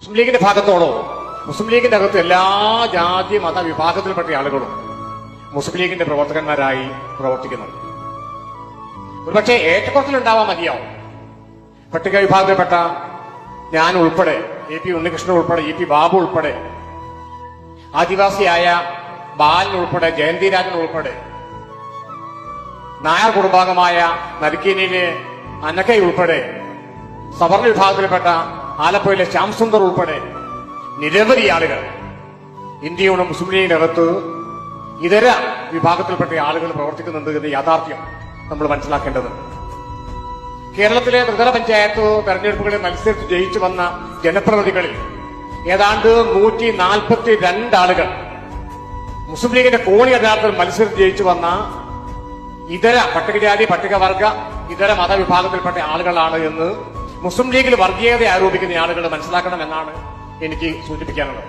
മുസ്ലിം ലീഗിന്റെ ഭാഗത്തോടോ മുസ്ലിം ലീഗിന്റെ അകത്ത് എല്ലാ ജാതി മത വിഭാഗത്തിൽപ്പെട്ട ആളുകളും മുസ്ലിം ലീഗിന്റെ പ്രവർത്തകന്മാരായി പ്രവർത്തിക്കുന്നുണ്ട്. ഒരുപക്ഷെ ഏറ്റക്കുറച്ചിലുണ്ടാവാൻ മതിയാവും. പട്ടിക വിഭാഗത്തിൽപ്പെട്ട ഞാൻ ഉൾപ്പെടെ, എ പി ഉണ്ണികൃഷ്ണൻ ഉൾപ്പെടെ, ഇ പി ബാബു ഉൾപ്പെടെ, ആദിവാസിയായ ബാലൻ ഉൾപ്പെടെ, ജയന്തിരാജൻ ഉൾപ്പെടെ, നായർ കുടുംബാംഗമായ നരിക്കീനിയിലെ അനക്കൈ ഉൾപ്പെടെ, സവർണ വിഭാഗത്തിൽപ്പെട്ട ആലപ്പുഴയിലെ ശ്യാം സുന്ദർ ഉൾപ്പെടെ നിരവധി ആളുകൾ ഇന്ത്യയുടെ മുസ്ലിം ലീഗിനകത്ത് ഇതര വിഭാഗത്തിൽപ്പെട്ട ആളുകൾ പ്രവർത്തിക്കുന്നുണ്ട് എന്ന യാഥാർത്ഥ്യം നമ്മൾ മനസ്സിലാക്കേണ്ടതുണ്ട്. കേരളത്തിലെ ത്രിതല പഞ്ചായത്ത് തെരഞ്ഞെടുപ്പുകളിൽ മത്സരിച്ച് ജയിച്ചു വന്ന ജനപ്രതിനിധികളിൽ ഏതാണ്ട് 142 ആളുകൾ മുസ്ലിം ലീഗിന്റെ കോണി യഥാർത്ഥത്തിൽ മത്സരിച്ച് ജയിച്ചു വന്ന ഇതര പട്ടികജാതി പട്ടികവർഗ ഇതര മതവിഭാഗത്തിൽപ്പെട്ട ആളുകളാണ് എന്ന് മുസ്ലിം ലീഗിൽ വർഗീയത ആരോപിക്കുന്ന ആളുകൾ മനസ്സിലാക്കണമെന്നാണ് എനിക്ക് സൂചിപ്പിക്കാനുള്ളത്.